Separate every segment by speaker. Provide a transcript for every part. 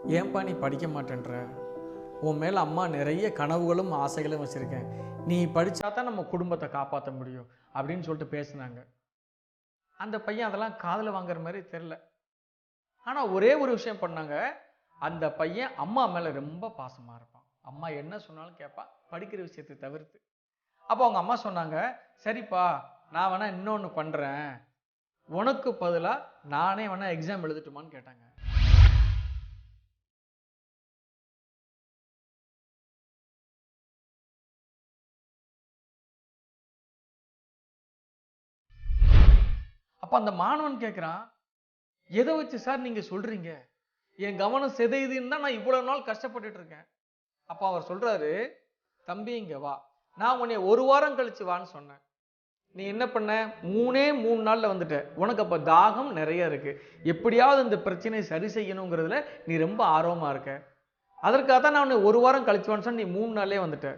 Speaker 1: ஏன்பா நீ படிக்க மாட்டேன்ற? உன் மேலே அம்மா நிறைய கனவுகளும் ஆசைகளும் வச்சுருக்கேன், நீ படித்தா தான் நம்ம குடும்பத்தை காப்பாற்ற முடியும் அப்படின்னு சொல்லிட்டு பேசுனாங்க. அந்த பையன் அதெல்லாம் காதில் வாங்குற மாதிரி தெரில. ஆனால் ஒரே ஒரு விஷயம் பண்ணாங்க, அந்த பையன் அம்மா மேலே ரொம்ப பாசமாக இருப்பான். அம்மா என்ன சொன்னாலும் கேட்பான், படிக்கிற விஷயத்தை தவிர்த்து. அப்போ அவங்க அம்மா சொன்னாங்க, சரிப்பா நான் வேணா இன்னொன்று பண்ணுறேன், உனக்கு பதிலாக நானே வேணா எக்ஸாம் எழுதட்டுமான்னு கேட்டாங்க. அப்போ அந்த மாணவன் கேட்குறான், எதை வச்சு சார் நீங்கள் சொல்கிறீங்க? என் கவனம் சிதையுதுன்னு தான் நான் இவ்வளோ நாள் கஷ்டப்பட்டுட்டு இருக்கேன். அப்போ அவர் சொல்கிறாரு, தம்பி இங்கே வா, நான் உன்னை ஒரு வாரம் கழிச்சு வான்னு சொன்னேன். நீ என்ன பண்ண? 3 நாளில் வந்துட்ட. உனக்கு அப்போ தாகம் நிறைய இருக்கு, எப்படியாவது இந்த பிரச்சனையை சரி செய்யணுங்கிறதுல நீ ரொம்ப ஆர்வமாக இருக்க. அதற்காக தான் நான் உன்னை ஒரு வாரம் கழிச்சு வான்னு சொன்னேன், நீ 3 நாள்லேயே வந்துட்ட.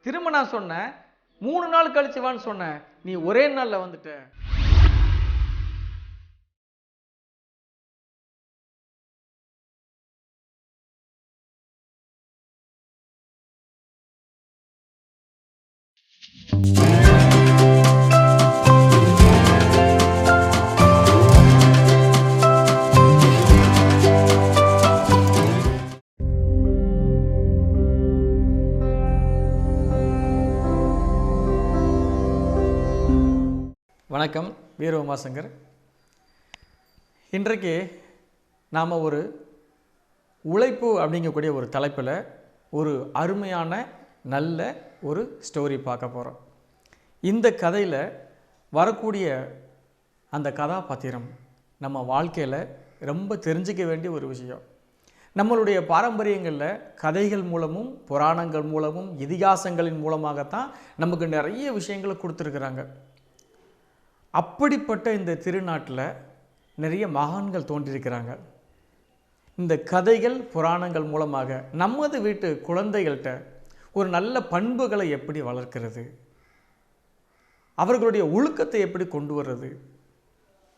Speaker 1: திரும்ப நான் சொன்னேன் 3 நாள் கழிச்சு வான்னு சொன்னேன், நீ ஒரே நாளில் வந்துட்ட. வணக்கம், வீர உமாசங்கர். இன்றைக்கு நாம் ஒரு உழைப்பு அப்படிங்கக்கூடிய ஒரு தலைப்பில் ஒரு அருமையான நல்ல ஒரு ஸ்டோரி பார்க்க போகிறோம். இந்த கதையில் வரக்கூடிய அந்த கதாபாத்திரம் நம்ம வாழ்க்கையில் ரொம்ப தெரிஞ்சிக்க வேண்டிய ஒரு விஷயம். நம்மளுடைய பாரம்பரியங்களில் கதைகள் மூலமும் புராணங்கள் மூலமும் இதிகாசங்களின் மூலமாகத்தான் நமக்கு நிறைய விஷயங்களை கொடுத்துருக்குறாங்க. அப்படிப்பட்ட இந்த திருநாட்டில் நிறைய மகான்கள் தோன்றியிருக்கிறாங்க. இந்த கதைகள் புராணங்கள் மூலமாக நமது வீட்டு குழந்தைகள்கிட்ட ஒரு நல்ல பண்புகளை எப்படி வளர்க்கிறது, அவர்களுடைய ஒழுக்கத்தை எப்படி கொண்டு வர்றது,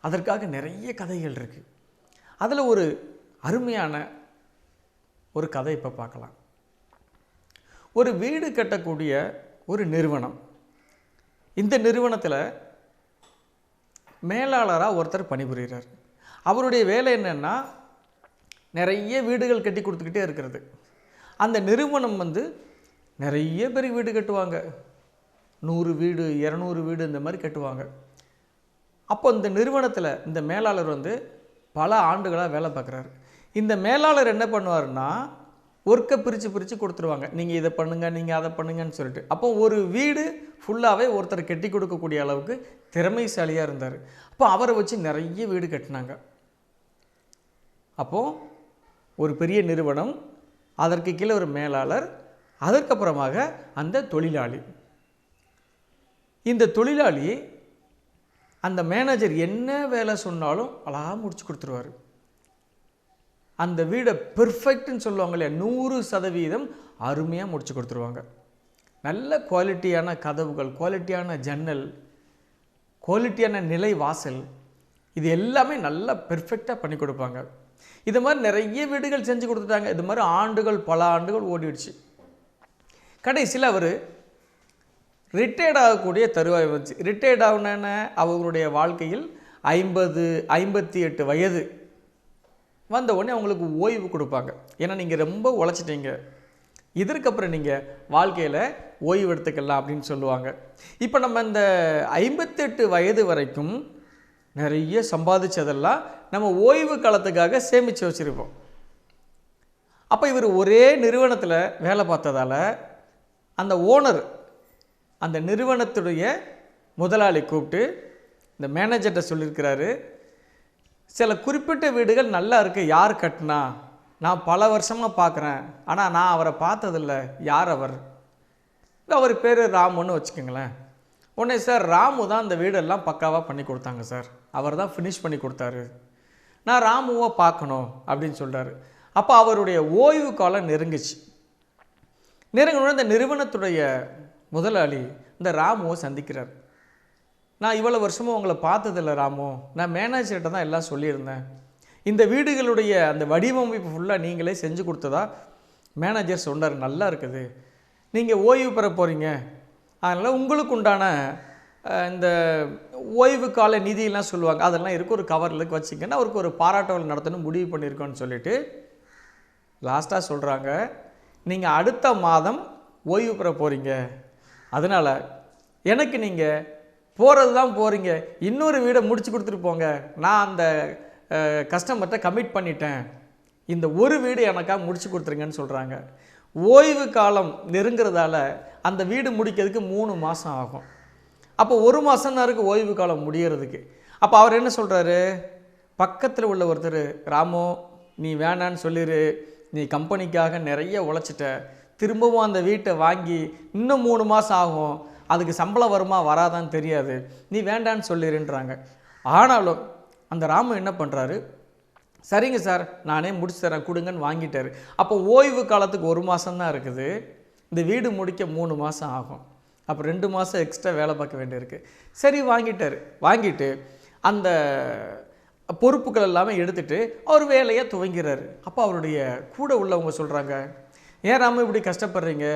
Speaker 1: அதற்காக நிறைய கதைகள் இருக்குது. அதில் ஒரு அருமையான ஒரு கதை இப்போ பார்க்கலாம். ஒரு வீடு கட்டக்கூடிய ஒரு நிறுவனம். இந்த நிறுவனத்தில் மேலாளராக ஒருத்தர் பணிபுரிகிறார். அவருடைய வேலை என்னென்னா, நிறைய வீடுகள் கட்டி கொடுத்துக்கிட்டே இருக்கிறது. அந்த நிறுவனம் நிறைய பேர் வீடு கட்டுவாங்க, 100 வீடு 200 வீடு இந்த மாதிரி கட்டுவாங்க. அப்போ இந்த நிறுவனத்தில் இந்த மேலாளர் பல ஆண்டுகளாக வேலை பார்க்குறாரு. இந்த மேலாளர் என்ன பண்ணுவார்னா, ஒர்க்கை பிரித்து கொடுத்துருவாங்க, நீங்கள் இதை பண்ணுங்கள், நீங்கள் அதை பண்ணுங்கன்னு சொல்லிட்டு. அப்போ ஒரு வீடு ஃபுல்லாகவே ஒருத்தர் கட்டி கொடுக்கக்கூடிய அளவுக்கு திறமைசாலியாக இருந்தார். அப்போ அவரை வச்சு நிறைய வீடு கட்டினாங்க. அப்போது ஒரு பெரிய நிறுவனம், அதற்கு கீழே ஒரு மேலாளர், அதற்கப்புறமாக அந்த தொழிலாளி. இந்த தொழிலாளி அந்த மேனேஜர் என்ன வேலை சொன்னாலும் அழகாக முடிச்சு கொடுத்துருவார். அந்த வீடை பெர்ஃபெக்ட்னு சொல்லுவாங்க இல்லையா, 100% அருமையாக முடிச்சு கொடுத்துருவாங்க. நல்ல குவாலிட்டியான கதவுகள், குவாலிட்டியான ஜன்னல், குவாலிட்டியான நிலை வாசல், இது எல்லாமே நல்லா பெர்ஃபெக்டாக பண்ணி கொடுப்பாங்க. இது மாதிரி நிறைய வீடுகள் செஞ்சு கொடுத்துட்டாங்க. இது மாதிரி ஆண்டுகள் பல ஆண்டுகள் ஓடிடுச்சு. கடைசியில் அவர் ரிட்டையர்ட் ஆகக்கூடிய தருவாய் வந்துச்சு. ரிட்டையர்ட் ஆகுன அவங்களுடைய வாழ்க்கையில் 58 வயது வந்த உடனே அவங்களுக்கு ஓய்வு கொடுப்பாங்க. ஏன்னா நீங்கள் ரொம்ப உழைச்சிட்டீங்க, இதற்கப்புறம் நீங்கள் வாழ்க்கையில் ஓய்வு எடுத்துக்கலாம் அப்படின்னு சொல்லுவாங்க. இப்போ நம்ம இந்த 58 வயது வரைக்கும் நிறைய சம்பாதிச்சதெல்லாம் நம்ம ஓய்வு காலத்துக்காக சேமித்து வச்சுருப்போம். அப்போ இவர் ஒரே நிறுவனத்தில் வேலை பார்த்ததால் அந்த ஓனர், அந்த நிறுவனத்துடைய முதலாளி கூப்பிட்டு இந்த மேனேஜர்கிட்ட சொல்லியிருக்கிறாரு, சில குறிப்பிட்ட வீடுகள் நல்லா இருக்குது, யார் கட்டினா, நான் பல வருஷமாக பார்க்குறேன், ஆனால் நான் அவரை பார்த்ததில்ல, யார் அவர்? அவர் பேர் ராமுன்னு வச்சுக்கோங்களேன். உடனே சார் ராமு தான் அந்த வீடெல்லாம் பக்காவாக பண்ணி கொடுத்தாங்க சார், அவர் தான் ஃபினிஷ் பண்ணி கொடுத்தாரு, நான் ராமுவை பார்க்கணும் அப்படின்னு சொல்கிறாரு. அப்போ அவருடைய ஓய்வு காலம் நெருங்குச்சு. நெருங்கினோட இந்த நிறுவனத்துடைய முதலாளி இந்த ராமுவை சந்திக்கிறார். நான் இவ்வளோ வருஷமும் உங்களை பார்த்ததில்ல ராமு, நான் மேனேஜர்கிட்ட தான் எல்லாம் சொல்லியிருந்தேன், இந்த வீடுகளுடைய அந்த வடிவமைப்பு ஃபுல்லாக நீங்களே செஞ்சு கொடுத்ததா மேனேஜர் சொன்னார். நல்லா இருக்குது, நீங்கள் ஓய்வு பெற போகிறீங்க, அதனால் உங்களுக்கு உண்டான இந்த ஓய்வு கால நிதியெல்லாம் சொல்லுவாங்க, அதெல்லாம் இருக்குது, ஒரு கவரில் வச்சிங்கன்னா அவருக்கு ஒரு பாராட்டல் நடத்தணும் முடிவு பண்ணியிருக்கோன்னு சொல்லிவிட்டு லாஸ்ட்டாக சொல்கிறாங்க, நீங்கள் அடுத்த மாதம் ஓய்வு பெற போகிறீங்க, அதனால் எனக்கு நீங்கள் போகிறது தான் போகிறீங்க, இன்னொரு வீடை முடிச்சு கொடுத்துட்டு போங்க, நான் அந்த கஸ்டமர்கிட்ட கமிட் பண்ணிட்டேன், இந்த ஒரு வீடு எனக்காக முடிச்சு கொடுத்துருங்கன்னு சொல்கிறாங்க. ஓய்வு காலம் நெருங்கிறதால அந்த வீடு முடிக்கிறதுக்கு 3 மாதம் ஆகும். அப்போ 1 மாதம் தான் இருக்குது ஓய்வு காலம் முடிகிறதுக்கு. அப்போ அவர் என்ன சொல்கிறாரு, பக்கத்தில் உள்ள ஒருத்தர், ராமோ நீ வேணான்னு சொல்லிடு, நீ கம்பெனிக்காக நிறைய உழைச்சிட்ட, திரும்பவும் அந்த வீட்டை வாங்கி இன்னும் 3 மாதம் ஆகும், அதுக்கு சம்பளம் வருமா வராதான்னு தெரியாது, நீ வேண்டான்னு சொல்லிடுன்றாங்க. ஆனாலும் அந்த ராமு என்ன பண்ணுறாரு, சரிங்க சார் நானே முடிச்சு தரேன் கொடுங்கன்னு வாங்கிட்டார். அப்போ ஓய்வு காலத்துக்கு 1 மாதம் தான் இருக்குது, இந்த வீடு முடிக்க 3 மாதம் ஆகும், அப்போ 2 மாதம் எக்ஸ்ட்ரா வேலை பார்க்க வேண்டியிருக்கு. சரி வாங்கிட்டார். வாங்கிட்டு அந்த பொறுப்புகள் எல்லாமே எடுத்துகிட்டு அவர் வேலையை துவங்கிறார். அப்போ அவருடைய கூட உள்ளவங்க சொல்கிறாங்க, ஏன் ராமு இப்படி கஷ்டப்படுறீங்க,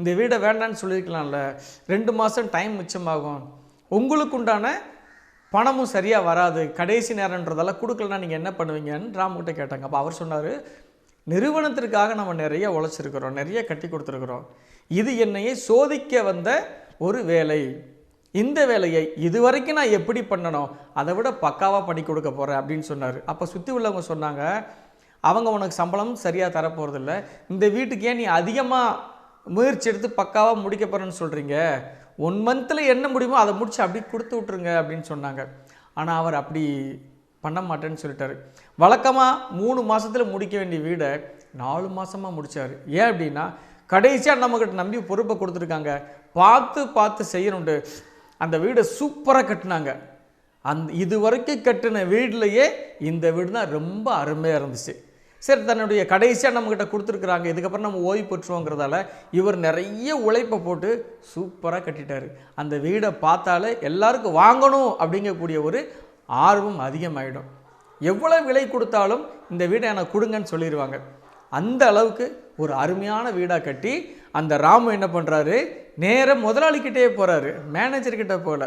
Speaker 1: இந்த வீடை வேண்டான்னு சொல்லியிருக்கலாம்ல, 2 மாதம் டைம் மிச்சமாகும், உங்களுக்கு உண்டான பணமும் சரியாக வராது, கடைசி நேரன்றதால கொடுக்கலன்னா நீங்கள் என்ன பண்ணுவீங்கன்னு ராமுகிட்ட கேட்டாங்க. அப்போ அவர் சொன்னார், நிறுவனத்திற்காக நம்ம நிறைய உழைச்சிருக்கிறோம், நிறைய கட்டி கொடுத்துருக்குறோம், இது என்னையே சோதிக்க வந்த ஒரு வேலை, இந்த வேலையை இதுவரைக்கும் நான் எப்படி பண்ணணும் அதை விட பக்காவாக பண்ணி கொடுக்க போகிறேன் அப்படின்னு சொன்னார். அப்போ சுற்றி உள்ளவங்க சொன்னாங்க, அவங்க உனக்கு சம்பளம் சரியாக தரப்போகிறதில்ல, இந்த வீட்டுக்கு ஏன் நீ அதிகமாக முயற்சி எடுத்து பக்காவாக முடிக்க போகிறேன்னு சொல்கிறீங்க, 1 மந்தில் என்ன முடியுமோ அதை முடிச்சு அப்படி கொடுத்து விட்ருங்க அப்படின்னு சொன்னாங்க. ஆனால் அவர் அப்படி பண்ண மாட்டேன்னு சொல்லிட்டாரு. வழக்கமாக 3 மாதத்தில் முடிக்க வேண்டிய வீடை 4 மாதமாக முடித்தார். ஏன் அப்படின்னா கடைசியாக நம்மக்கிட்ட நம்பி பொறுப்பை கொடுத்துருக்காங்க, பார்த்து பார்த்து செய்யணுண்டு அந்த வீடை சூப்பராக கட்டினாங்க. இது வரைக்கும் கட்டின வீட்லையே இந்த வீடு தான் ரொம்ப அருமையாக இருந்துச்சு. சரி, தன்னுடைய கடைசியாக நம்மக்கிட்ட கொடுத்துருக்குறாங்க, இதுக்கப்புறம் நம்ம ஓய்வு பெற்றுவோங்கிறதால இவர் நிறைய உழைப்பை போட்டு சூப்பராக கட்டிட்டார். அந்த வீடை பார்த்தாலே எல்லாருக்கும் வாங்கணும் அப்படிங்கக்கூடிய ஒரு ஆர்வம் அதிகமாகிடும். எவ்வளோ விலை கொடுத்தாலும் இந்த வீடை எனக்கு கொடுங்கன்னு சொல்லிடுவாங்க. அந்த அளவுக்கு ஒரு அருமையான வீடாக கட்டி அந்த ராமு என்ன பண்ணுறாரு, நேராக முதலாளிக்கிட்டே போகிறாரு, மேனேஜர்கிட்ட போகல,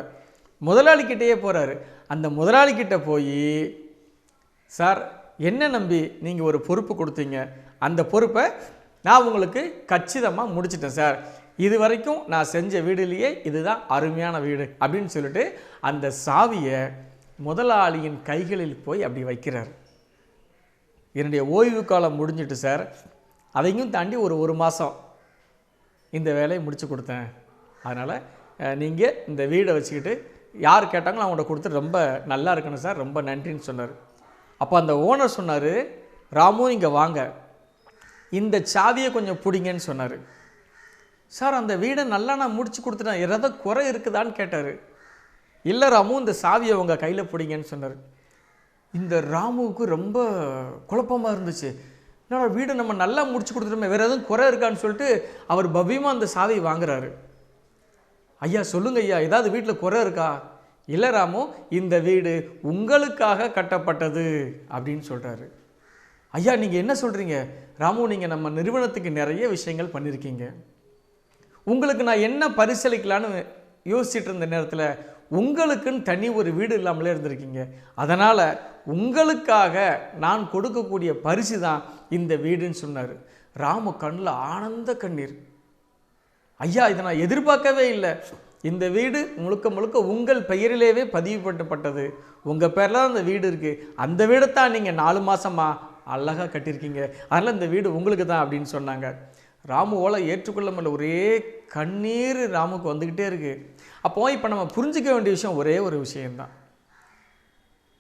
Speaker 1: முதலாளிக்கிட்டேயே போகிறாரு. அந்த முதலாளிக்கிட்ட போய், சார் என்ன நம்பி நீங்கள் ஒரு பொறுப்பு கொடுத்தீங்க, அந்த பொறுப்பை நான் உங்களுக்கு கச்சிதமாக முடிச்சிட்டேன் சார், இது வரைக்கும் நான் செஞ்ச வீடுலேயே இதுதான் அருமையான வீடு அப்படின்னு சொல்லிட்டு அந்த சாவியை முதலாளியின் கைகளில் போய் அப்படி வைக்கிறார். என்னுடைய ஓய்வு காலம் முடிஞ்சிட்டு சார், அதையும் தாண்டி ஒரு மாதம் இந்த வேலையை முடித்து கொடுத்தேன், அதனால் நீங்கள் இந்த வீடை வச்சுக்கிட்டு யார் கேட்டாங்களோ அவங்கள்ட்ட கொடுத்து ரொம்ப நல்லா இருக்கணும் சார், ரொம்ப நன்றின்னு சொன்னார். அப்போ அந்த ஓனர் சொன்னார், ராமு இங்கே வாங்க, இந்த சாவியை கொஞ்சம் பிடிங்கன்னு சொன்னார். சார் அந்த வீடை நல்லா நான் முடிச்சு கொடுத்துட்டேன், ஏதாவது குறை இருக்குதான்னு கேட்டார். இல்லை ராமு, இந்த சாவியை உங்கள் கையில் பிடிங்கன்னு சொன்னார். இந்த ராமுவுக்கு ரொம்ப குழப்பமாக இருந்துச்சு, என்னடா வீடை நம்ம நல்லா முடிச்சு கொடுத்துட்டோமே, வேறு எதுவும் குறை இருக்கான்னு சொல்லிட்டு அவர் பவ்யமாக அந்த சாவியை வாங்குறாரு. ஐயா சொல்லுங்க ஐயா, ஏதாவது வீட்டில் குறை இருக்கா? இல்லை ராமு, இந்த வீடு உங்களுக்காக கட்டப்பட்டது அப்படின்னு சொல்கிறாரு. ஐயா நீங்கள் என்ன சொல்கிறீங்க? ராமு, நீங்கள் நம்ம நிறுவனத்துக்கு நிறைய விஷயங்கள் பண்ணியிருக்கீங்க, உங்களுக்கு நான் என்ன பரிசளிக்கலான்னு யோசிச்சுட்டு இருந்த நேரத்தில் உங்களுக்குன்னு தனி ஒரு வீடு இல்லாமலே இருந்திருக்கீங்க, அதனால் உங்களுக்காக நான் கொடுக்கக்கூடிய பரிசு தான் இந்த வீடுன்னு சொன்னார். ராமு கண்ணில் ஆனந்த கண்ணீர். ஐயா இதை நான் எதிர்பார்க்கவே இல்லை, இந்த வீடு முழுக்க முழுக்க உங்கள் பெயரிலேயே பதிவு பண்ணப்பட்டது, உங்கள் பேரில் தான் அந்த வீடு இருக்குது, அந்த வீடை தான் நீங்கள் 4 மாதமாக அழகாக கட்டியிருக்கீங்க, அதனால் இந்த வீடு உங்களுக்கு தான் அப்படின்னு சொன்னாங்க. ராமுவால் ஏற்றுக்கொள்ள முடியல, ஒரே கண்ணீர் ராமுக்கு வந்துக்கிட்டே இருக்குது. அப்போ இப்போ நம்ம புரிஞ்சிக்க வேண்டிய விஷயம் ஒரே ஒரு விஷயம்தான்,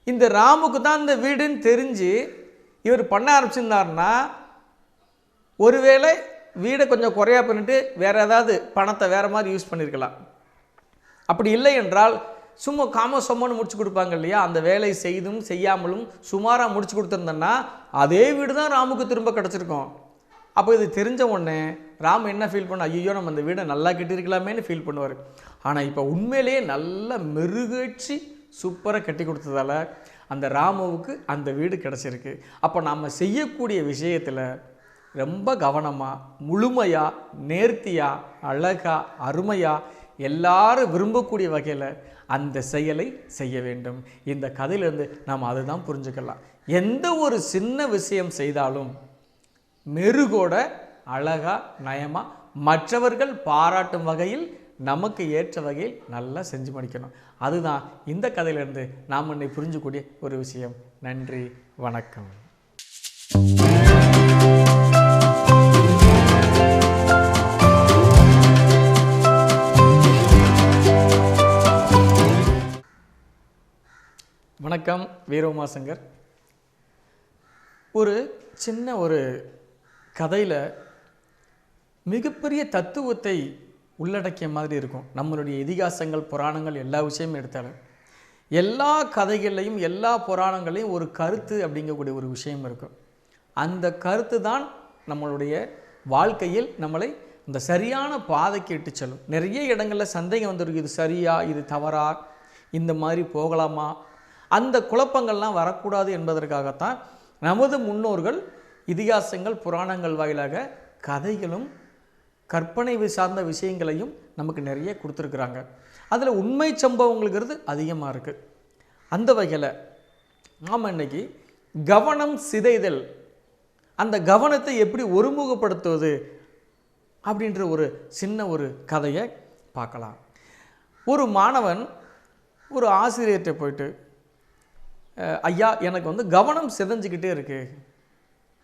Speaker 1: இந்த ராமுக்கு தான் இந்த வீடுன்னு தெரிஞ்சு இவர் பண்ண ஆரம்பிச்சிருந்தாருன்னா ஒருவேளை வீடை கொஞ்சம் குறையா பண்ணிட்டு வேறு ஏதாவது பணத்தை வேறு மாதிரி யூஸ் பண்ணியிருக்கலாம். அப்படி இல்லை என்றால் சும்மா காமசொம்மன்னு முடிச்சு கொடுப்பாங்க இல்லையா, அந்த வேலை செய்தும் செய்யாமலும் சுமாராக முடிச்சு கொடுத்துருந்தோன்னா அதே வீடு தான் ராமுக்கு திரும்ப கிடச்சிருக்கோம். அப்போ இது தெரிஞ்ச உடனே ராமு என்ன ஃபீல் பண்ண, ஐயோ நம்ம அந்த வீடை நல்லா கட்டியிருக்கலாமேன்னு ஃபீல் பண்ணுவார். ஆனால் இப்போ உண்மையிலேயே நல்லா மெருகேற்றி சூப்பராக கட்டி கொடுத்ததால அந்த ராமுவுக்கு அந்த வீடு கிடச்சிருக்கு. அப்போ நாம் செய்யக்கூடிய விஷயத்தில் ரொம்ப கவனமாக, முழுமையாக, நேர்த்தியாக, அழகாக, அருமையாக, எல்லாரும் விரும்பக்கூடிய வகையில் அந்த செயலை செய்ய வேண்டும். இந்த கதையிலேருந்து நாம் அதுதான் புரிஞ்சுக்கலாம். எந்த ஒரு சின்ன விஷயம் செய்தாலும் மெருகோட அழகாக, நயமாக, மற்றவர்கள் பாராட்டும் வகையில், நமக்கு ஏற்ற வகையில் நல்லா செஞ்சு முடிக்கணும். அதுதான் இந்த கதையிலேருந்து நாம் இன்னை புரிஞ்சுக்கூடிய ஒரு விஷயம். நன்றி, வணக்கம். வணக்கம், வீரவுமாசங்கர். ஒரு சின்ன ஒரு கதையில் மிகப்பெரிய தத்துவத்தை உள்ளடக்கிய மாதிரி இருக்கும். நம்மளுடைய இதிகாசங்கள், புராணங்கள் எல்லா விஷயமும் எடுத்தாலும் எல்லா கதைகள்லையும் எல்லா புராணங்களையும் ஒரு கருத்து அப்படிங்கக்கூடிய ஒரு விஷயம் இருக்கும். அந்த கருத்து தான் நம்மளுடைய வாழ்க்கையில் நம்மளை இந்த சரியான பாதைக்கு இட்டு செல்லும். நிறைய இடங்களில் சந்தேகம் வந்துருக்கு, இது சரியா, இது தவறா, இந்த மாதிரி போகலாமா, அந்த குழப்பங்கள்லாம் வரக்கூடாது என்பதற்காகத்தான் நமது முன்னோர்கள் இதிகாசங்கள், புராணங்கள் வாயிலாக கதைகளும் கற்பனை சார்ந்த விஷயங்களையும் நமக்கு நிறைய கொடுத்துருக்குறாங்க. அதில் உண்மை சம்பவங்கள்ங்கிறது அதிகமாக இருக்குது. அந்த வகையில் நாம் இன்னைக்கு கவனம் சிதைதல், அந்த கவனத்தை எப்படி ஒருமுகப்படுத்துவது அப்படின்ற ஒரு சின்ன ஒரு கதையை பார்க்கலாம். ஒரு மாணவன் ஒரு ஆசிரியர்கிட்ட போயிட்டு, ஐயா, எனக்கு கவனம் சிதைஞ்சிக்கிட்டே இருக்குது,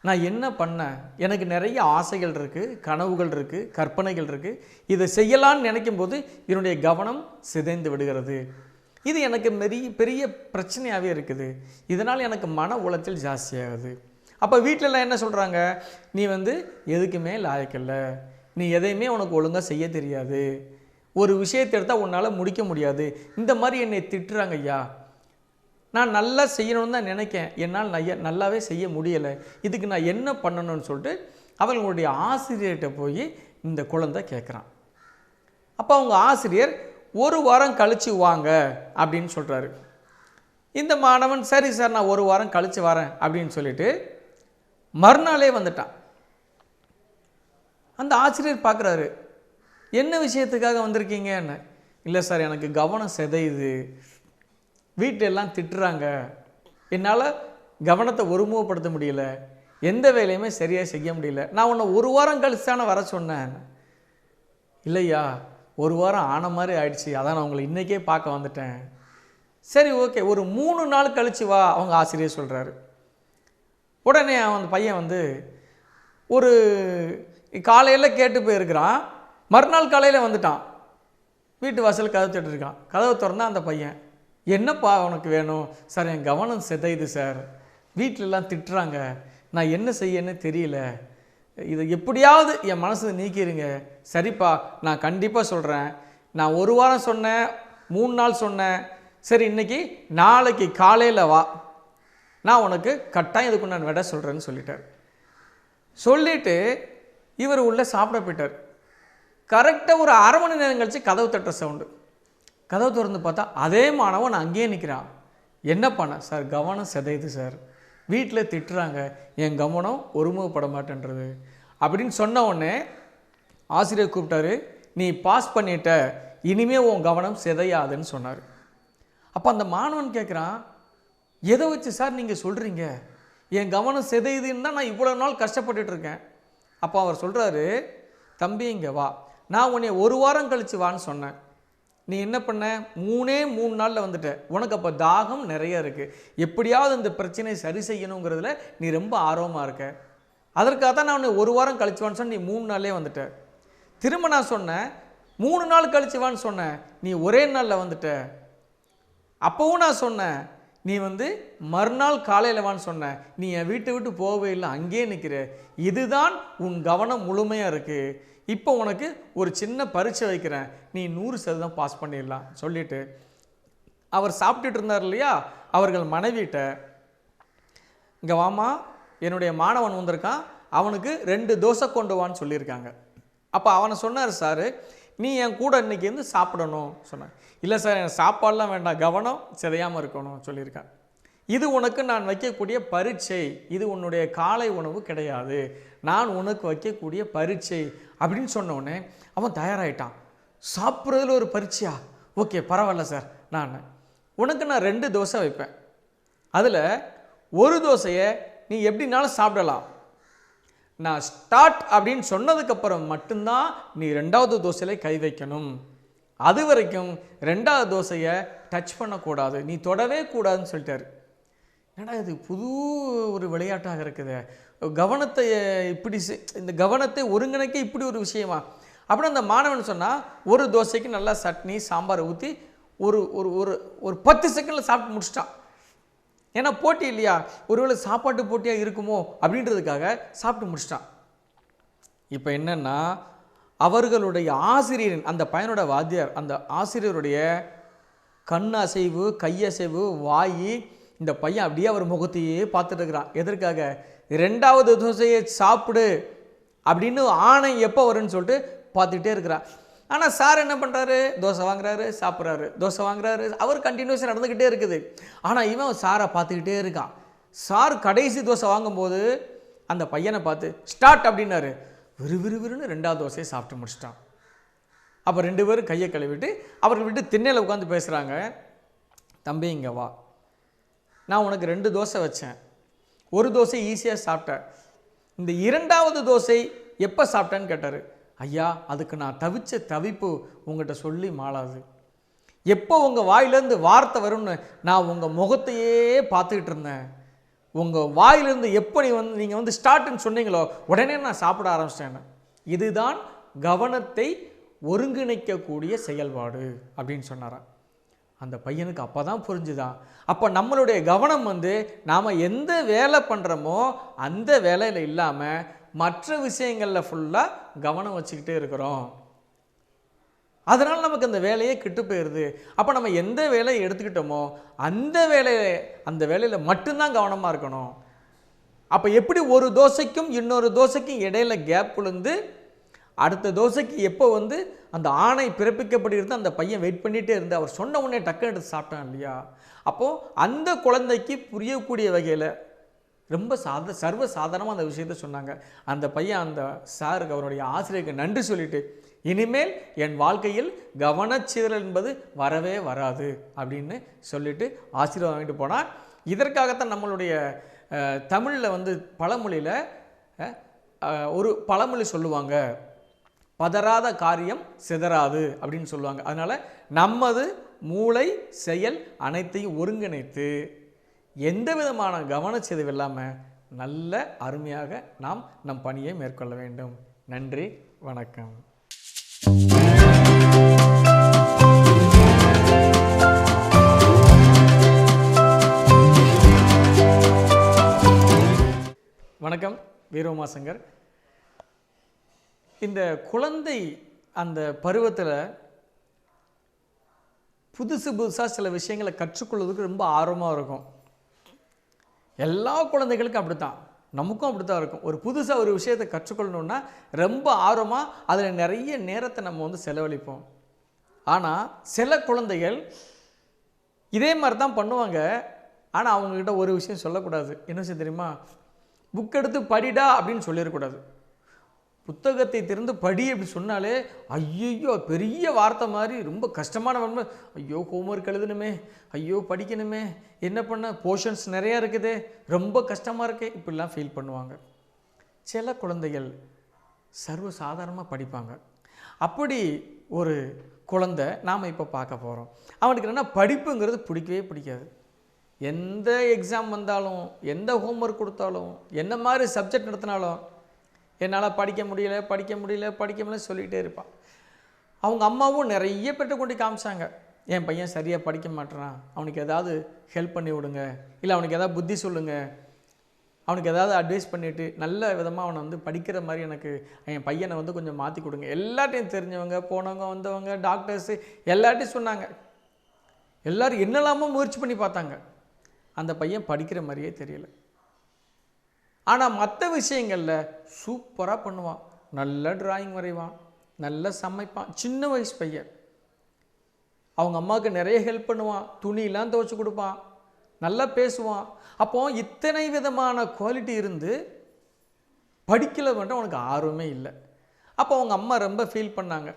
Speaker 1: நான் என்ன பண்ணேன், எனக்கு நிறைய ஆசைகள் இருக்குது, கனவுகள் இருக்குது, கற்பனைகள் இருக்குது, இதை செய்யலான்னு நினைக்கும் போது என்னுடைய கவனம் சிதைந்து விடுகிறது, இது எனக்கு பெரிய பிரச்சனையாகவே இருக்குது, இதனால் எனக்கு மன உளைச்சல் ஜாஸ்தியாகுது. அப்போ வீட்டிலலாம் என்ன சொல்கிறாங்க, நீ எதுக்குமே லாயக்கில்லை, நீ எதையுமே உனக்கு ஒழுங்காக செய்ய தெரியாது, ஒரு விஷயத்தை எடுத்தால் உன்னால் முடிக்க முடியாது, இந்த மாதிரி என்னை திட்டுறாங்க ஐயா, நான் நல்லா செய்யணும்னு தான் நினைக்கேன், என்னால் நல்லாவே செய்ய முடியலை, இதுக்கு நான் என்ன பண்ணணும்னு சொல்லிட்டு அவங்களுடைய ஆசிரியர்கிட்ட போய் இந்த குழந்தை கேட்குறான். அப்போ அவங்க ஆசிரியர் ஒரு வாரம் கழித்து வாங்க அப்படின்னு சொல்கிறாரு. இந்த மாணவன் சரி சார், நான் ஒரு வாரம் கழித்து வரேன் அப்படின்னு சொல்லிட்டு மறுநாளே வந்துட்டான். அந்த ஆசிரியர் பார்க்குறாரு, என்ன விஷயத்துக்காக வந்திருக்கீங்கன்னு. இல்லை சார், எனக்கு கவனம் சிதையுது, வீட்டிலெல்லாம் திட்டுறாங்க, என்னால் கவனத்தை ஒருமுகப்படுத்த முடியல, எந்த வேலையுமே சரியாக செய்ய முடியல, நான் உன்னை ஒரு வாரம் கழிச்சு தானே வர சொன்னேன். இல்லையா, ஒரு வாரம் ஆன மாதிரி ஆயிடுச்சு, அதான் நான் உங்களை இன்றைக்கே பார்க்க வந்துட்டேன். சரி, ஓகே, ஒரு 3 நாள் கழிச்சு வா, அவங்க ஆசிரியர் சொல்கிறாரு. உடனே அந்த பையன் ஒரு காலையில் கேட்டு போயிருக்கிறான், மறுநாள் காலையில் வந்துட்டான். வீட்டு வாசல் கதவு தட்டிருக்கான். கதவை திறந்தா அந்த பையன், என்னப்பா உனக்கு வேணும்? சார், என் கவனம் சிதையுது சார், வீட்டிலலாம் திட்டுறாங்க, நான் என்ன செய்யன்னு தெரியல, இதை எப்படியாவது என் மனசு நீக்கிடுங்க. சரிப்பா, நான் கண்டிப்பாக சொல்கிறேன், நான் ஒரு வாரம் சொன்னேன், 3 நாள் சொன்னேன், சரி நாளைக்கு காலையில் வா, நான் உனக்கு கட்டாயம் இதுக்கு நான் விட சொல்கிறேன்னு சொல்லிட்டார். சொல்லிவிட்டு இவர் உள்ளே சாப்பிட போயிட்டார். கரெக்டாக ஒரு அரை மணி நேரம் கழித்து கதவு தட்டுற சவுண்டு. கதவு திறந்து பார்த்தா அதே மாணவன் அங்கேயே நிற்கிறான். என்ன பண்ண சார், கவனம் சிதையுது சார், வீட்டில் திட்டுறாங்க, என் கவனம் ஒருமுகப்பட மாட்டேன்றது அப்படின்னு சொன்ன உடனே ஆசிரியர் கூப்பிட்டாரு, நீ பாஸ் பண்ணிட்ட, இனிமேல் உன் கவனம் சிதையாதுன்னு சொன்னார். அப்போ அந்த மாணவன் கேட்குறான், எதை வச்சு சார் நீங்கள் சொல்கிறீங்க, என் கவனம் சிதையுதுன்னு தான் நான் இவ்வளோ நாள் கஷ்டப்பட்டுட்ருக்கேன். அப்போ அவர் சொல்கிறாரு, தம்பி இங்கே வா, நான் உன்னை ஒரு வாரம் கழித்து வான்னு சொன்னேன், நீ என்ன பண்ண, 3 நாளில் வந்துட்ட, உனக்கு அப்போ தாகம் நிறைய இருக்குது, எப்படியாவது இந்த பிரச்சனையை சரி செய்யணுங்கிறதுல நீ ரொம்ப ஆர்வமாக இருக்க, அதற்காக தான் நான் உன்னை ஒரு வாரம் கழிச்சுவான்னு சொன்ன, நீ 3 நாள்லே வந்துட்ட. திரும்ப நான் சொன்னேன் 3 நாள் கழிச்சுவான்னு சொன்னேன், நீ ஒரே நாளில் வந்துட்ட. அப்போவும் நான் சொன்னேன், நீ மறுநாள் காலையில் வான்னு சொன்ன, நீ என் வீட்டை விட்டு போகவே இல்லை, அங்கேயே நிற்கிற, இதுதான் உன் கவனம் முழுமையாக இருக்குது, இப்போ உனக்கு ஒரு சின்ன பரீட்சை வைக்கிறேன், நீ 100% பாஸ் பண்ணிடலாம் சொல்லிவிட்டு அவர் சாப்பிட்டுட்டு இருந்தார் இல்லையா, அவர்கள் மனைவிட்ட, இங்கே வாமா, என்னுடைய மாணவன் வந்திருக்கான், அவனுக்கு 2 தோசை கொண்டு வான்னு சொல்லியிருக்காங்க. அப்போ அவனை சொன்னார், சார் நீ என் கூட இன்றைக்கி சாப்பிடணும் சொன்னேன். இல்லை சார், எனக்கு சாப்பாடெலாம் வேண்டாம், கவனம் சிதையாமல் இருக்கணும் சொல்லியிருக்கான். இது உனக்கு நான் வைக்கக்கூடிய பரீட்சை, இது உன்னுடைய காலை உணவு கிடையாது, நான் உனக்கு வைக்கக்கூடிய பரீட்சை அப்படின்னு சொன்ன உடனே அவன் தயாராகிட்டான். சாப்பிட்றதுல ஒரு பரீட்சையா? ஓகே பரவாயில்ல சார், உனக்கு நான் 2 தோசை வைப்பேன், அதில் ஒரு தோசையை நீ எப்படினாலும் சாப்பிடலாம், நான் ஸ்டார்ட் அப்படின்னு சொன்னதுக்கப்புறம் மட்டும்தான் நீ 2வது தோசையில் கை வைக்கணும், அது வரைக்கும் 2வது தோசையை டச் பண்ணக்கூடாது, நீ தொடவே கூடாதுன்னு சொல்லிட்டாரு. ஏன்னா இது புது ஒரு விளையாட்டாக இருக்குது, கவனத்தை இப்படி இந்த கவனத்தை ஒருங்கிணைக்க இப்படி ஒரு விஷயமா அப்படின்னு அந்த மாணவன் சொன்னால், ஒரு தோசைக்கு நல்லா சட்னி சாம்பாரை ஊற்றி ஒரு ஒரு ஒரு ஒரு 10 செகண்டில் சாப்பிட்டு முடிச்சிட்டான். ஏன்னா போட்டி இல்லையா, ஒருவேளை சாப்பாட்டு போட்டியாக இருக்குமோ அப்படின்றதுக்காக சாப்பிட்டு முடிச்சிட்டான். இப்போ என்னென்னா அவர்களுடைய ஆசிரியரின், அந்த பையனோட வாத்தியார், அந்த ஆசிரியருடைய கண் அசைவு, கையசைவு, வாய், இந்த பையன் அப்படியே அவர் முகத்தையே பார்த்துட்டு இருக்கிறான். எதற்காக? 2வது தோசையை சாப்பிடு அப்படின்னு ஆணை எப்போ வரும்னு சொல்லிட்டு பார்த்துக்கிட்டே இருக்கிறான். ஆனால் சார் என்ன பண்ணுறாரு? தோசை வாங்குறாரு, சாப்பிட்றாரு, தோசை வாங்குறாரு, அவர் கண்டினியூஸாக நடந்துக்கிட்டே இருக்குது. ஆனால் இவன் சாரை பார்த்துக்கிட்டே இருக்கான். சார் கடைசி தோசை வாங்கும்போது அந்த பையனை பார்த்து ஸ்டார்ட் அப்படின்னாரு. விறுவிறுவிறுன்னு 2வது தோசையை சாப்பிட்டு முடிச்சிட்டான். அப்போ 2 பேரும் கையை கழுவிட்டு அவர்கள் விட்டு திண்ணையில் உட்காந்து பேசுகிறாங்க. தம்பி இங்கே வா, நான் உனக்கு 2 தோசை வச்சேன், ஒரு தோசை ஈஸியாக சாப்பிட்டேன், இந்த 2வது தோசை எப்போ சாப்பிட்டேன்னு கேட்டார். ஐயா அதுக்கு நான் தவிச்ச தவிப்பு உங்கள்கிட்ட சொல்லி மாளாது, எப்போ உங்கள் வாயிலேருந்து வார்த்தை வரும்னு நான் உங்கள் முகத்தையே பார்த்துக்கிட்டு இருந்தேன், உங்கள் வாயிலிருந்து எப்போ நீங்கள் வந்து ஸ்டார்ட்னு சொன்னீங்களோ உடனே நான் சாப்பிட ஆரம்பிச்சிட்டேன். இதுதான் கவனத்தை ஒருங்கிணைக்கக்கூடிய செயல்பாடு அப்படின்னு சொன்னாராம். அந்த பையனுக்கு அப்போ தான் புரிஞ்சுதான், அப்போ நம்மளுடைய கவனம் வந்து நாம் எந்த வேலை பண்ணுறோமோ அந்த வேலையில் இல்லாமல் மற்ற விஷயங்களில் ஃபுல்லாக கவனம் வச்சுக்கிட்டே இருக்கிறோம், அதனால் நமக்கு அந்த வேலையே கெட்டு போயிடுது. அப்போ நம்ம எந்த வேலையை எடுத்துக்கிட்டோமோ அந்த வேலையில் மட்டும்தான் கவனமாக இருக்கணும். அப்போ எப்படி ஒரு தோசைக்கும் இன்னொரு தோசைக்கும் இடையில கேப் விழுந்து அடுத்த தோசைக்கு எப்போ வந்து அந்த ஆணை பிறப்பிக்கப்படுகிறது அந்த பையன் வெயிட் பண்ணிகிட்டே இருந்து அவர் சொன்ன உடனே டக்குன்னு எடுத்து சாப்பிட்டான் இல்லையா? அப்போது அந்த குழந்தைக்கு புரியக்கூடிய வகையில் ரொம்ப சர்வ சாதாரணமாக அந்த விஷயத்த சொன்னாங்க. அந்த பையன் அந்த சாருக்கு, அவருடைய ஆசிரியருக்கு நன்றி சொல்லிட்டு, இனிமேல் என் வாழ்க்கையில் கவனச்சிதறல் என்பது வரவே வராது அப்படின்னு சொல்லிட்டு ஆசீர்வாதம் வாங்கிட்டு போனால். இதற்காகத்தான் நம்மளுடைய தமிழில் வந்து பழமொழியில் ஒரு பழமொழி சொல்லுவாங்க, பதறாத காரியம் சிதறாது அப்படின்னு சொல்லுவாங்க. அதனால் நமது மூளை செயல் அனைத்தையும் ஒருங்கிணைத்து எந்த விதமான கவனச்சிதைவு இல்லாமல் நல்ல அருமையாக நாம் நம் பணியை மேற்கொள்ள வேண்டும். நன்றி, வணக்கம். வணக்கம், வீரோமா சங்கர். இந்த குழந்தை அந்த பருவத்தில் புதுசாக சில விஷயங்களை கற்றுக்கொள்வதற்கு ரொம்ப ஆர்வமாக இருக்கும். எல்லா குழந்தைகளுக்கும் அப்படித்தான், நமக்கும் அப்படித்தான் இருக்கும். ஒரு புதுசாக ஒரு விஷயத்தை கற்றுக்கொள்ளணுன்னா ரொம்ப ஆர்வமாக அதில் நிறைய நேரத்தை நம்ம வந்து செலவழிப்போம். ஆனால் சில குழந்தைகள் இதே மாதிரி தான் பண்ணுவாங்க. ஆனால் அவங்கக்கிட்ட ஒரு விஷயம் சொல்லக்கூடாது. என்ன விஷயம் தெரியுமா? புக் எடுத்து படிடா அப்படின்னு சொல்லிடக்கூடாது. புத்தகத்தை திறந்து படி அப்படி சொன்னாலே ஐயோ பெரிய வார்த்தை மாதிரி ரொம்ப கஷ்டமான வன்மை, ஐயோ ஹோம்ஒர்க் எழுதணுமே, ஐயோ படிக்கணுமே, என்ன பண்ண போர்ஷன்ஸ் நிறையா இருக்குது, ரொம்ப கஷ்டமாக இருக்கே, இப்படிலாம் ஃபீல் பண்ணுவாங்க. சில குழந்தைகள் சர்வ சாதாரணமாக படிப்பாங்க. அப்படி ஒரு குழந்தை நாம் இப்போ பார்க்க போகிறோம். அவனுக்கு என்னென்னா படிப்புங்கிறது பிடிக்கவே பிடிக்காது. எந்த எக்ஸாம் வந்தாலும், எந்த ஹோம்ஒர்க் கொடுத்தாலும், என்ன மாதிரி சப்ஜெக்ட் நடத்தினாலும் என்னால் படிக்க முடியல சொல்லிகிட்டே இருப்பான். அவங்க அம்மாவும் நிறைய பேர்ட்ட கொண்டு காமிச்சாங்க, என் பையன் சரியாக படிக்க மாட்டேறான், அவனுக்கு ஏதாவது ஹெல்ப் பண்ணி விடுங்க, இல்லை அவனுக்கு ஏதாவது புத்தி சொல்லுங்கள், அவனுக்கு ஏதாவது அட்வைஸ் பண்ணிவிட்டு நல்ல விதமாக அவனை வந்து படிக்கிற மாதிரி எனக்கு என் பையனை வந்து கொஞ்சம் மாற்றி கொடுங்க. எல்லாத்தையும் தெரிஞ்சவங்க, போனவங்க, வந்தவங்க, டாக்டர்ஸு எல்லார்ட்டையும் சொன்னாங்க. எல்லோரும் என்னெல்லாமோ முயற்சி பண்ணி பார்த்தாங்க. அந்த பையன் படிக்கிற மாதிரியே தெரியல. ஆனால் மற்ற விஷயங்களில் சூப்பராக பண்ணுவான். நல்ல டிராயிங் வரைவான், நல்ல சமைப்பான். சின்ன வயசு பையன். அவங்க அம்மாவுக்கு நிறைய ஹெல்ப் பண்ணுவான், துணியெலாம் துவைச்சி கொடுப்பான், நல்லா பேசுவான். அப்போ இத்தனை விதமான குவாலிட்டி இருந்து படிக்கல மட்டும் அவனுக்கு ஆர்வமே இல்லை. அப்போ அவங்க அம்மா ரொம்ப ஃபீல் பண்ணாங்க.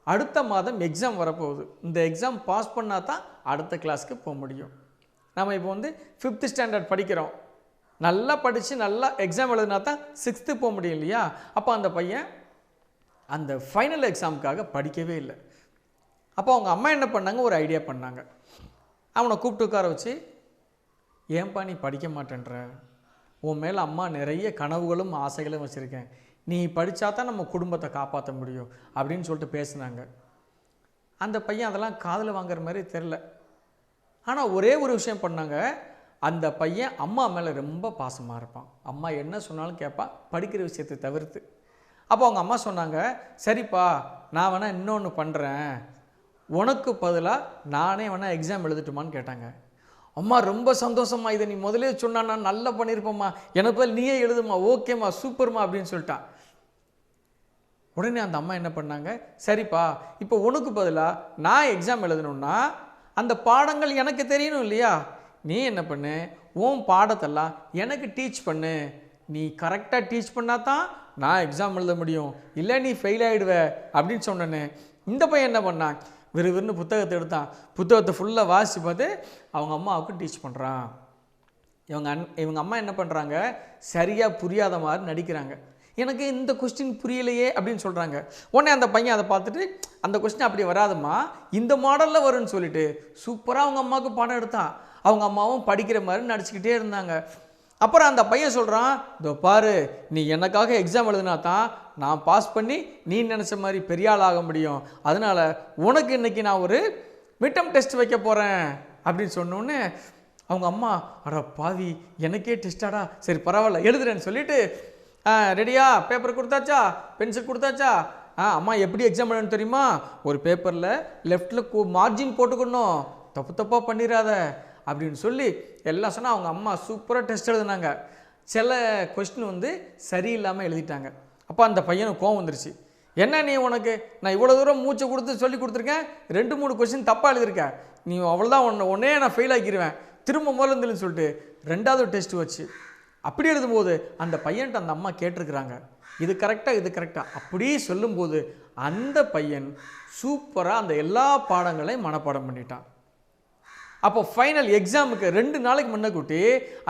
Speaker 1: அடுத்த மாதம் எக்ஸாம் வரப்போகுது, இந்த எக்ஸாம் பாஸ் பண்ணால் தான் அடுத்த கிளாஸ்க்கு போக முடியும். நம்ம இப்போ 5th ஸ்டாண்டர்ட் படிக்கிறோம், நல்லா படித்து நல்லா எக்ஸாம் எழுதினா தான் 6th போக முடியும் இல்லையா? அப்போ அந்த பையன் அந்த ஃபைனல் எக்ஸாமுக்காக படிக்கவே இல்லை. அப்போ அவங்க அம்மா என்ன பண்ணாங்க, ஒரு ஐடியா பண்ணாங்க. அவனை கூப்பிட்டு உட்கார வச்சு, ஏன்பா நீ படிக்க மாட்டேன்ற, உன் மேலே அம்மா நிறைய கனவுகளும் ஆசைகளும் வச்சுருக்கேன், நீ படித்தா தான் நம்ம குடும்பத்தை காப்பாற்ற முடியும் அப்படின்னு சொல்லிட்டு பேசுனாங்க. அந்த பையன் அதெல்லாம் காதில் வாங்குற மாதிரி தெரில. ஆனால் ஒரே ஒரு விஷயம் பண்ணாங்க, அந்த பையன் அம்மா மேலே ரொம்ப பாசமாக இருப்பான், அம்மா என்ன சொன்னாலும் கேட்பான், படிக்கிற விஷயத்தை தவிர்த்து. அப்போ அவங்க அம்மா சொன்னாங்க, சரிப்பா நான் வேணால் இன்னொன்று பண்ணுறேன், உனக்கு பதிலாக நானே வேணால் எக்ஸாம் எழுதட்டுமான்னு கேட்டாங்க. அம்மா ரொம்ப சந்தோஷமா, இதை நீ முதலே சொன்னா நான் நல்லா பண்ணியிருப்பேம்மா, எனக்கு பதில் நீயே எழுதுமா, ஓகேம்மா சூப்பர்மா அப்படின்னு சொல்லிட்டான். உடனே அந்த அம்மா என்ன பண்ணாங்க, சரிப்பா இப்போ உனக்கு பதிலாக நான் எக்ஸாம் எழுதணும்னா அந்த பாடங்கள் எனக்கு தெரியணும் இல்லையா, நீ என்ன பண்ணு, உன் பாடத்தெல்லாம் எனக்கு டீச் பண்ணு, நீ கரெக்டாக டீச் பண்ணால் தான் நான் எக்ஸாம் எழுத முடியும், இல்லை நீ ஃபெயில் ஆகிடுவ அப்படின்னு சொன்னேன்னு இந்த பையன் என்ன பண்ணான், விறுவிறுன்னு புத்தகத்தை எடுத்தான், புத்தகத்தை ஃபுல்லாக வாசித்து பார்த்து அவங்க அம்மாவுக்கு டீச் பண்ணுறான். இவங்க அம்மா என்ன பண்ணுறாங்க, சரியாக புரியாத மாதிரி நடிக்கிறாங்க, எனக்கு இந்த கொஸ்டின் புரியலையே அப்படின்னு சொல்கிறாங்க. உடனே அந்த பையன் அதை பார்த்துட்டு, அந்த கொஸ்டின் அப்படி வராதுமா, இந்த மாடலில் வரும்னு சொல்லிட்டு சூப்பராக அவங்க அம்மாவுக்கு பாடம் எடுத்தான். அவங்க அம்மாவும் படிக்கிற மாதிரி நடிச்சுக்கிட்டே இருந்தாங்க. அப்புறம் அந்த பையன் சொல்கிறான், இதோ பாரு நீ எனக்காக எக்ஸாம் எழுதினா தான் நான் பாஸ் பண்ணி நீ நினச்ச மாதிரி பெரிய ஆள் ஆக முடியும், அதனால் உனக்கு இன்றைக்கி நான் ஒரு மிட்டம் டெஸ்ட் வைக்க போகிறேன் அப்படின்னு சொன்னோன்னே அவங்க அம்மா, அட பாவி எனக்கே டெஸ்டாடா, சரி பரவாயில்ல எழுதுறேன்னு சொல்லிட்டு, ரெடியா, பேப்பர் கொடுத்தாச்சா, பென்சில் கொடுத்தாச்சா, அம்மா எப்படி எக்ஸாம் எழுதணும் தெரியுமா, ஒரு பேப்பரில் லெஃப்டில் மார்ஜின் போட்டுக்கணும், தப்பு தப்பாக பண்ணிடாத அப்படின்னு சொல்லி எல்லாம் சொன்னால் அவங்க அம்மா சூப்பராக டெஸ்ட் எழுதுனாங்க. சில கொஸ்டின் சரியில்லாமல் எழுதிட்டாங்க. அப்போ அந்த பையனுக்கு கோவம் வந்துருச்சு, என்ன நீ, உனக்கு நான் இவ்வளோ தூரம் மூச்சை கொடுத்து சொல்லி கொடுத்துருக்கேன், 2-3 கொஸ்டின் தப்பாக எழுதியிருக்கேன், நீ அவ்வளோதான், உடனே நான் ஃபெயில் ஆக்கிடுவேன், திரும்ப முதல்ல இருந்துன்னு சொல்லிட்டு 2வது டெஸ்ட் வச்சு அப்படி எழுதும்போது அந்த பையன்கிட்ட அந்த அம்மா கேட்டிருக்கிறாங்க, இது கரெக்டாக இது கரெக்டாக அப்படி சொல்லும்போது அந்த பையன் சூப்பராக அந்த எல்லா பாடங்களையும் மனப்பாடம் பண்ணிட்டான். அப்போ ஃபைனல் எக்ஸாமுக்கு 2 நாளைக்கு முன்ன கூட்டி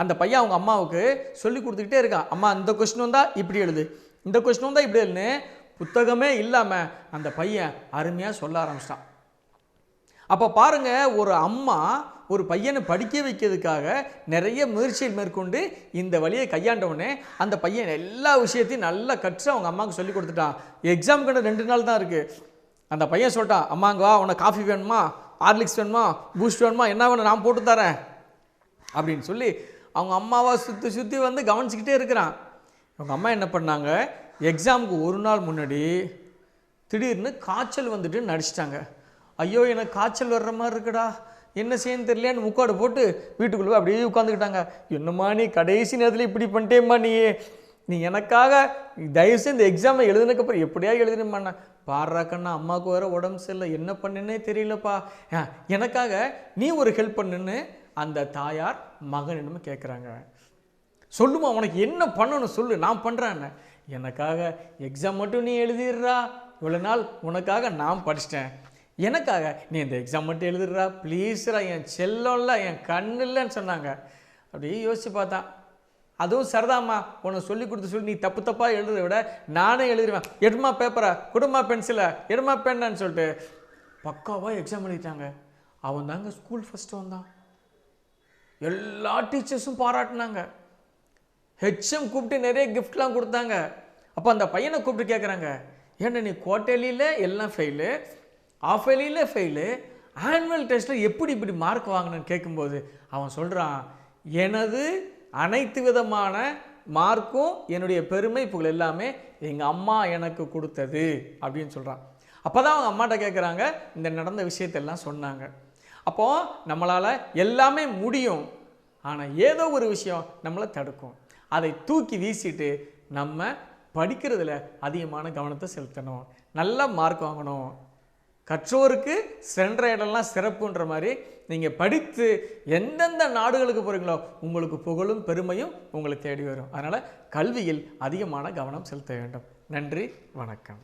Speaker 1: அந்த பையன் அவங்க அம்மாவுக்கு சொல்லி கொடுத்துக்கிட்டே இருக்கான், அம்மா இந்த கொஸ்டின் வந்தால் இப்படி எழுது, இந்த கொஸ்டின் வந்தால் இப்படி எழுதுன்னு புத்தகமே இல்லாமல் அந்த பையன் அருமையாக சொல்ல ஆரம்பிச்சிட்டான். அப்போ பாருங்கள், ஒரு அம்மா ஒரு பையனை படிக்க வைக்கிறதுக்காக நிறைய முயற்சிகள் மேற்கொண்டு இந்த வழியை கையாண்டவுடனே அந்த பையன் எல்லா விஷயத்தையும் நல்லா கற்று அவங்க அம்மாவுக்கு சொல்லி கொடுத்துட்டான். எக்ஸாமுக்கு 2 நாள் தான் இருக்குது. அந்த பையன் சொல்லிட்டான், அம்மாங்க வா, உனக்கு காஃபி வேணுமா, ஹார்லிக்ஸ் வேணுமா, பூஸ்ட் வேணுமா, என்ன வேணும் நான் போட்டு தரேன் அப்படின்னு சொல்லி அவங்க அம்மாவை சுற்றி சுற்றி கவனிச்சிக்கிட்டே இருக்கிறான். அவங்க அம்மா என்ன பண்ணாங்க, எக்ஸாமுக்கு 1 நாள் முன்னாடி திடீர்னு காய்ச்சல் வந்துட்டு நடிச்சிட்டாங்க. ஐயோ எனக்கு காய்ச்சல் வர்ற மாதிரி இருக்குடா, என்ன செய்யன்னு தெரியலையான்னு முக்காடு போட்டு வீட்டுக்குள்ளே அப்படியே உட்காந்துக்கிட்டாங்க. என்னம்மா நீ கடைசி நேரத்தில் இப்படி பண்ணிட்டேம்மா, நீ எனக்காக தயவுசெய்து இந்த எக்ஸாமை எழுதுனதுக்கப்புறம் எப்படியா எழுதுனேம்மா, பாடுறாக்கண்ணா அம்மாவுக்கு வேறு உடம்பு சரியில்லை, என்ன பண்ணுன்னே தெரியலப்பா, எனக்காக நீ ஒரு ஹெல்ப் பண்ணுன்னு அந்த தாயார் மகனிடமே கேட்குறாங்க. சொல்லுமா உனக்கு என்ன பண்ணணும் சொல்லு, நான் பண்ணுறேன்னு, எனக்காக எக்ஸாம் மட்டும் நீ எழுதிடுறா, இவ்வளோ நாள் உனக்காக நான் படிச்சிட்டேன், எனக்காக நீ இந்த எக்ஸாம் மட்டும் எழுதுடுறா ப்ளீஸ்ரா, என் செல்லம்ல என் கண்ணு இல்லைன்னு சொன்னாங்க. அப்படியே யோசிச்சு பார்த்தா, அதுவும் சரிதாம்மா, உனக்கு சொல்லி கொடுத்து சொல்லி நீ தப்பு தப்பாக எழுதுறத விட நானே எழுதிடுவேன், எடுமா பேப்பரை, கொடுமா பென்சிலை, எடுமா பென்னு சொல்லிட்டு பக்காவாக எக்ஸாம் எழுதிட்டாங்க. அவன் தாங்க ஸ்கூல் ஃபஸ்ட்டு வந்தான். எல்லா டீச்சர்ஸும் பாராட்டினாங்க, ஹெச்எம் கூப்பிட்டு நிறைய கிஃப்ட்லாம் கொடுத்தாங்க. அப்போ அந்த பையனை கூப்பிட்டு கேட்குறாங்க, ஏன்னா நீ குவார்ட்டர்லியில் எல்லாம் ஃபெயிலு, ஆஃப் இயர்லியில் ஃபெயிலு, ஆனுவல் டெஸ்ட்டில் எப்படி இப்படி மார்க் வாங்கினேன்னு கேட்கும்போது அவன் சொல்கிறான், எனது அனைத்து விதமான மார்க்கும் என்னுடைய பெருமை புகழ் எல்லாமே எங்கள் அம்மா எனக்கு கொடுத்தது அப்படின்னு சொல்கிறான். அப்போ தான் அவங்க அம்மாட்ட கேட்குறாங்க, இந்த நடந்த விஷயத்தெல்லாம் சொன்னாங்க. அப்போது நம்மளால் எல்லாமே முடியும், ஆனால் ஏதோ ஒரு விஷயம் நம்மளை தடுக்கும், அதை தூக்கி வீசிட்டு நம்ம படிக்கிறதுல அதிகமான கவனத்தை செலுத்தணும், நல்ல மார்க் வாங்கணும், கற்றோருக்கு சென்ற இடம்லாம் சிறப்புன்ற மாதிரி நீங்கள் படித்து எந்தெந்த நாடுகளுக்கு போகிறீங்களோ உங்களுக்கு புகழும் பெருமையும் உங்களை தேடி வரும். அதனால் கல்வியில் அதிகமான கவனம் செலுத்த வேண்டும். நன்றி, வணக்கம்.